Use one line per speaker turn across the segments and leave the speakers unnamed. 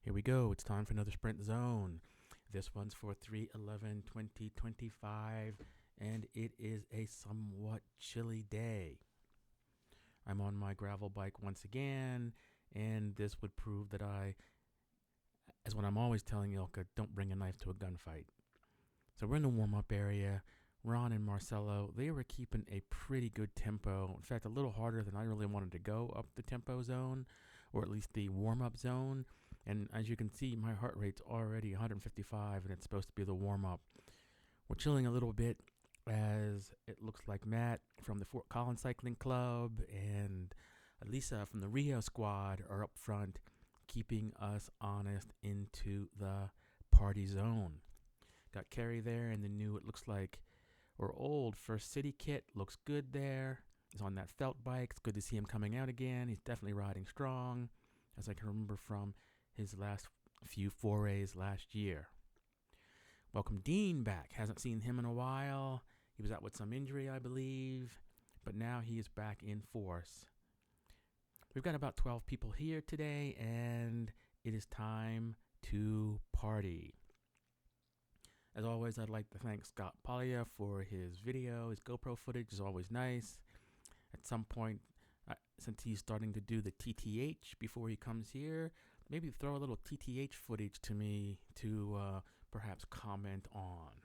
Here we go. It's time for another sprint zone. This one's for 3/11/2025, and it is a somewhat chilly day. I'm on my gravel bike once again, and this would prove that as what I'm always telling Ilka, don't bring a knife to a gunfight. So we're in the warm-up area. Ron and Marcelo, they were keeping a pretty good tempo. In fact, a little harder than I really wanted to go up the tempo zone, or at least the warm-up zone. And as you can see, my heart rate's already 155, and it's supposed to be the warm-up. We're chilling a little bit as it looks like Matt from the Fort Collins Cycling Club and Elisa from the Rio squad are up front, keeping us honest into the party zone. Got Kerry there in the new, it looks like, or old First City kit. Looks good there. He's on that felt bike. It's good to see him coming out again. He's definitely riding strong, as I can remember from his last few forays last year. Welcome Dean back. Hasn't seen him in a while. He was out with some injury, I believe, but now he is back in force. We've got about 12 people here today, and it is time to party. As always, I'd like to thank Scott Pollia for his video. His GoPro footage is always nice. At some point, since he's starting to do the TTH before he comes here, maybe throw a little TTH footage to me to perhaps comment on.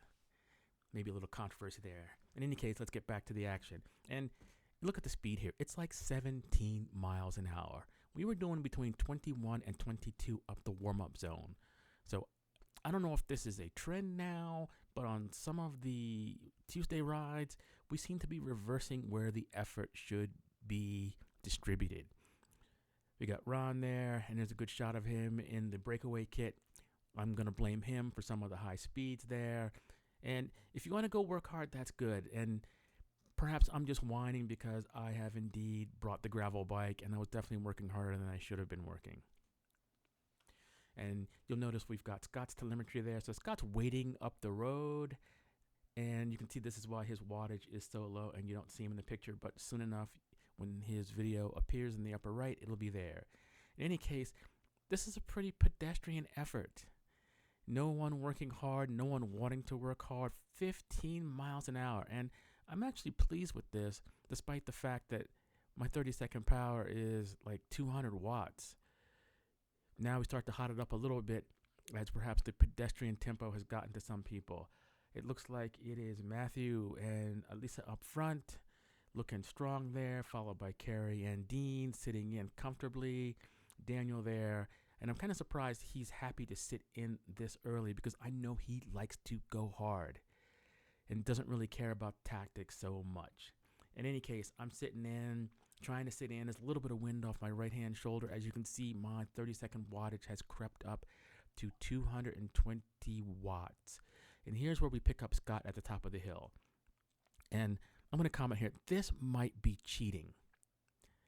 Maybe a little controversy there. In any case, let's get back to the action. And look at the speed here. It's like 17 miles an hour. We were doing between 21 and 22 up the warm-up zone. So I don't know if this is a trend now, but on some of the Tuesday rides, we seem to be reversing where the effort should be distributed. We got Ron there, and there's a good shot of him in the breakaway kit. I'm going to blame him for some of the high speeds there. And if you want to go work hard, that's good. And perhaps I'm just whining because I have indeed brought the gravel bike, and I was definitely working harder than I should have been working. And you'll notice we've got Scott's telemetry there. So Scott's waiting up the road, and you can see this is why his wattage is so low and you don't see him in the picture, but soon enough, when his video appears in the upper right, it'll be there. In any case, this is a pretty pedestrian effort. No one working hard, no one wanting to work hard, 15 miles an hour. And I'm actually pleased with this, despite the fact that my 30-second power is like 200 watts. Now we start to hot it up a little bit as perhaps the pedestrian tempo has gotten to some people. It looks like it is Matthew and Elisa up front, looking strong there, followed by Kerry and Dean sitting in comfortably, Daniel there. And I'm kind of surprised he's happy to sit in this early because I know he likes to go hard and doesn't really care about tactics so much. In any case, I'm sitting in, trying to sit in. There's a little bit of wind off my right-hand shoulder. As you can see, my 30-second wattage has crept up to 220 watts. And here's where we pick up Scott at the top of the hill. And I'm going to comment here. This might be cheating.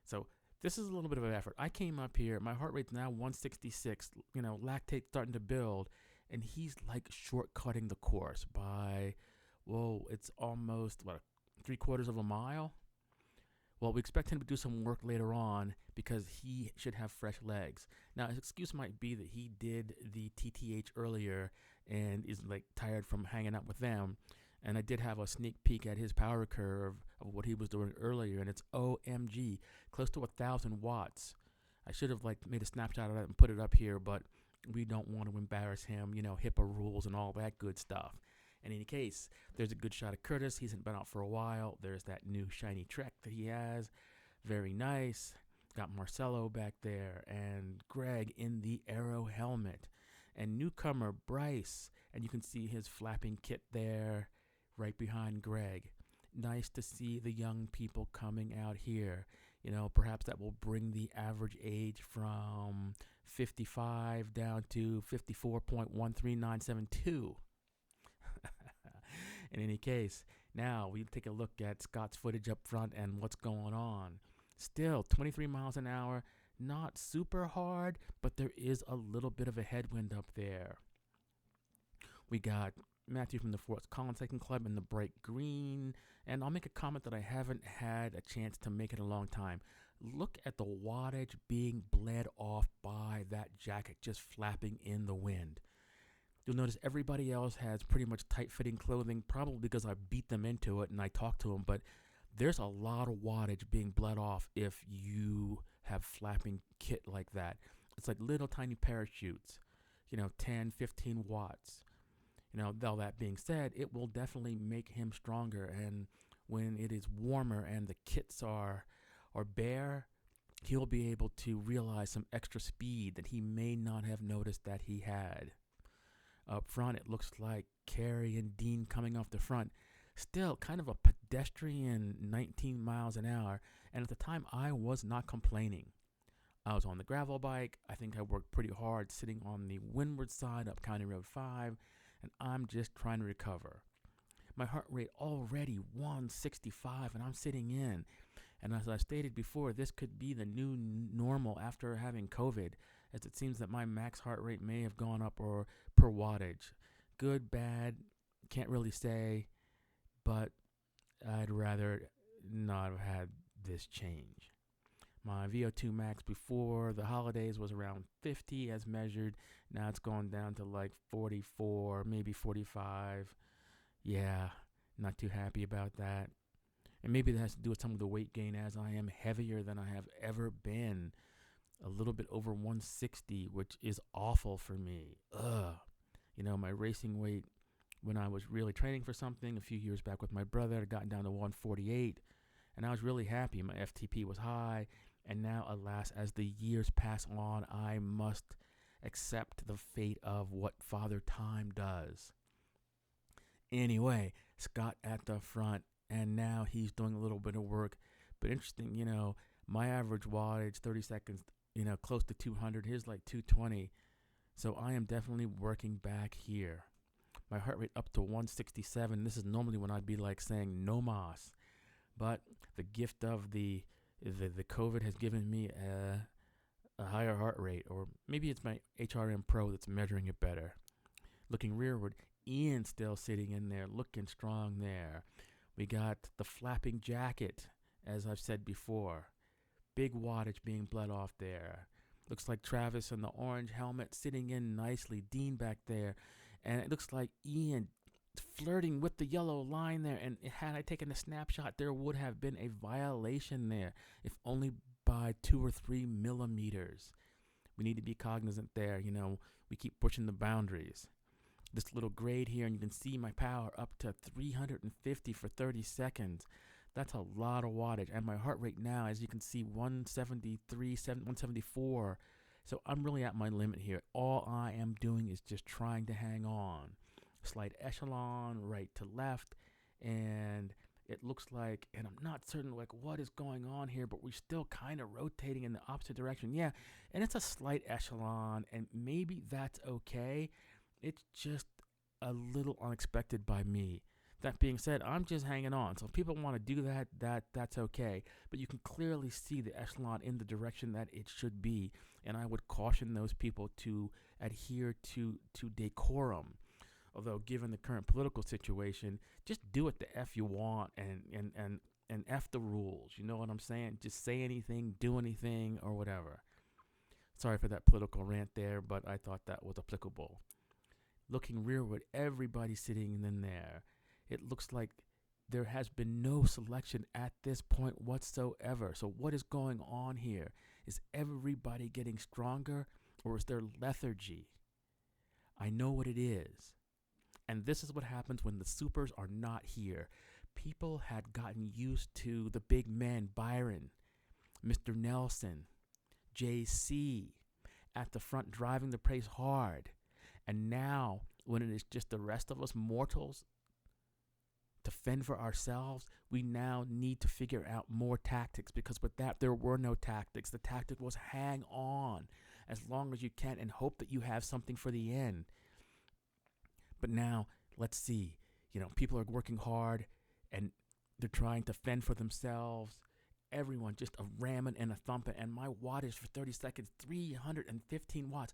So this is a little bit of an effort. I came up here. My heart rate's now 166. Lactate starting to build. And he's like shortcutting the course by, it's almost, 3/4 of a mile? Well, we expect him to do some work later on because he should have fresh legs. Now, his excuse might be that he did the TTH earlier and is like tired from hanging out with them. And I did have a sneak peek at his power curve of what he was doing earlier, and it's OMG, close to 1,000 watts. I should have made a snapshot of that and put it up here, but we don't want to embarrass him, HIPAA rules and all that good stuff. In any case, there's a good shot of Curtis. He hasn't been out for a while. There's that new shiny Trek that he has. Very nice. Got Marcelo back there and Greg in the Aero helmet. And newcomer Bryce. And you can see his flapping kit there right behind Greg. Nice to see the young people coming out here. Perhaps that will bring the average age from 55 down to 54.13972. In any case, now we take a look at Scott's footage up front and what's going on. Still 23 miles an hour, not super hard, but there is a little bit of a headwind up there. We got Matthew from the Fort Collins Cycling Club in the bright green, and I'll make a comment that I haven't had a chance to make in a long time. Look at the wattage being bled off by that jacket just flapping in the wind. You'll notice everybody else has pretty much tight-fitting clothing, probably because I beat them into it and I talked to them, but there's a lot of wattage being bled off if you have flapping kit like that. It's like little tiny parachutes, 10, 15 watts. Though that being said, it will definitely make him stronger. And when it is warmer and the kits are bare, he'll be able to realize some extra speed that he may not have noticed that he had. Up front, it looks like Carrie and Dean coming off the front. Still kind of a pedestrian 19 miles an hour. And at the time, I was not complaining. I was on the gravel bike. I think I worked pretty hard sitting on the windward side up County Road 5. And I'm just trying to recover. My heart rate already 165 and I'm sitting in. And as I stated before, this could be the new normal after having COVID, as it seems that my max heart rate may have gone up or per wattage. Good, bad, can't really say, but I'd rather not have had this change. My VO2 max before the holidays was around 50 as measured. Now it's gone down to like 44, maybe 45. Yeah, not too happy about that. And maybe that has to do with some of the weight gain, as I am heavier than I have ever been. A little bit over 160, which is awful for me. Ugh. My racing weight when I was really training for something a few years back with my brother, I got down to 148. And I was really happy. My FTP was high. And now, alas, as the years pass on, I must accept the fate of what Father Time does. Anyway, Scott at the front, and now he's doing a little bit of work. But interesting, my average wattage, 30 seconds, close to 200. His like 220. So I am definitely working back here. My heart rate up to 167. This is normally when I'd be like saying no mas. But the gift of the COVID has given me a higher heart rate, or maybe it's my HRM Pro that's measuring it better. Looking rearward, Ian still sitting in there, looking strong there. We got the flapping jacket, as I've said before. Big wattage being bled off there. Looks like Travis in the orange helmet sitting in nicely. Dean back there. And it looks like Ian flirting with the yellow line there. And had I taken a snapshot, there would have been a violation there, if only by 2 or 3 millimeters. We need to be cognizant there. We keep pushing the boundaries. This little grade here, and you can see my power up to 350 for 30 seconds. That's a lot of wattage. And my heart rate now, as you can see, 173, 174. So I'm really at my limit here. All I am doing is just trying to hang on. Slight echelon, right to left. And it looks like, and I'm not certain like what is going on here, but we're still kind of rotating in the opposite direction. Yeah, and it's a slight echelon, and maybe that's okay. It's just a little unexpected by me. That being said, I'm just hanging on. So if people want to do that's okay. But you can clearly see the echelon in the direction that it should be. And I would caution those people to adhere to decorum. Although given the current political situation, just do it the F you want and F the rules. You know what I'm saying? Just say anything, do anything, or whatever. Sorry for that political rant there, but I thought that was applicable. Looking rearward, everybody sitting in there. It looks like there has been no selection at this point whatsoever. So what is going on here? Is everybody getting stronger, or is there lethargy? I know what it is. And this is what happens when the supers are not here. People had gotten used to the big men, Byron, Mr. Nelson, JC, at the front driving the pace hard. And now, when it is just the rest of us mortals to fend for ourselves, we now need to figure out more tactics, because with that, there were no tactics. The tactic was hang on as long as you can and hope that you have something for the end. But now, let's see, people are working hard and they're trying to fend for themselves. Everyone just a ramming and a thumping, and my wattage for 30 seconds, 315 watts.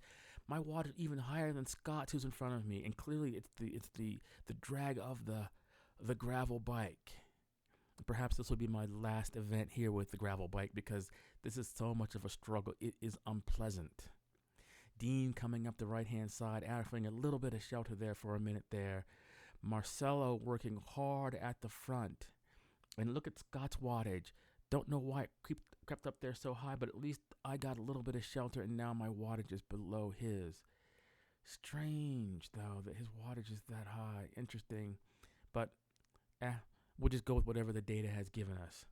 My wattage is even higher than Scott's, who's in front of me, and clearly it's the drag of the gravel bike. Perhaps this will be my last event here with the gravel bike because this is so much of a struggle. It is unpleasant. Dean coming up the right-hand side, offering a little bit of shelter there for a minute there. Marcelo working hard at the front. And look at Scott's wattage. Don't know why it crept up there so high, but at least I got a little bit of shelter, and now my wattage is below his. Strange, though, that his wattage is that high. Interesting. But, we'll just go with whatever the data has given us.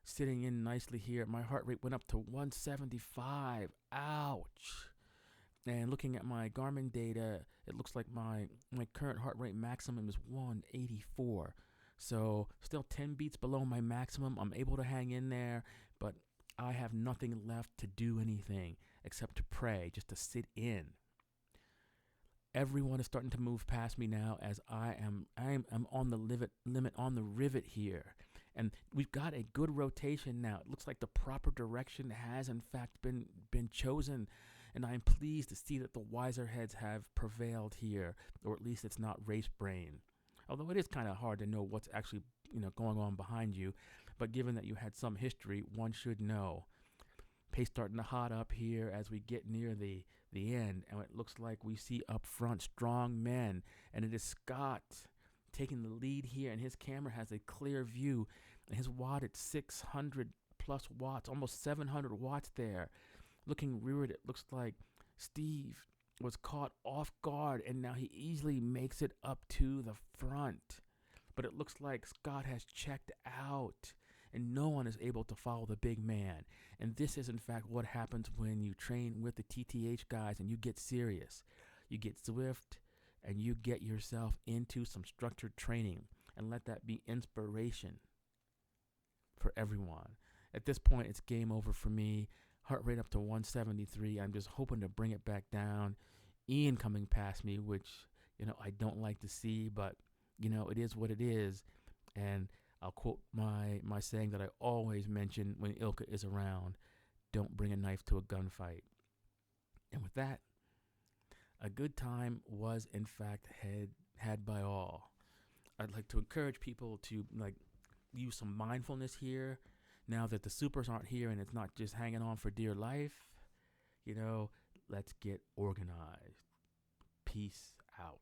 Sitting in nicely here, my heart rate went up to 175. Ouch. And looking at my Garmin data, it looks like my current heart rate maximum is 184. So still 10 beats below my maximum. I'm able to hang in there, but I have nothing left to do anything except to pray, just to sit in. Everyone is starting to move past me now as I am on the limit on the rivet here. And we've got a good rotation now. It looks like the proper direction has in fact been chosen. And I'm pleased to see that the wiser heads have prevailed here, or at least it's not race brain. Although it is kind of hard to know what's actually, going on behind you. But given that you had some history, one should know. Pace starting to hot up here as we get near the end. And it looks like we see up front strong men. And it is Scott taking the lead here. And his camera has a clear view. And his watt at 600 plus watts, almost 700 watts there. Looking rearward, it looks like Steve was caught off guard, and now he easily makes it up to the front. But it looks like Scott has checked out, and no one is able to follow the big man. And this is, in fact, what happens when you train with the TTH guys and you get serious. You get swift, and you get yourself into some structured training, and let that be inspiration for everyone. At this point, it's game over for me. Heart rate up to 173. I'm just hoping to bring it back down. Ian coming past me, which, I don't like to see, but, it is what it is. And I'll quote my saying that I always mention when Ilka is around: don't bring a knife to a gunfight. And with that, a good time was, in fact, had by all. I'd like to encourage people to, use some mindfulness here. Now that the supers aren't here and it's not just hanging on for dear life, let's get organized. Peace out.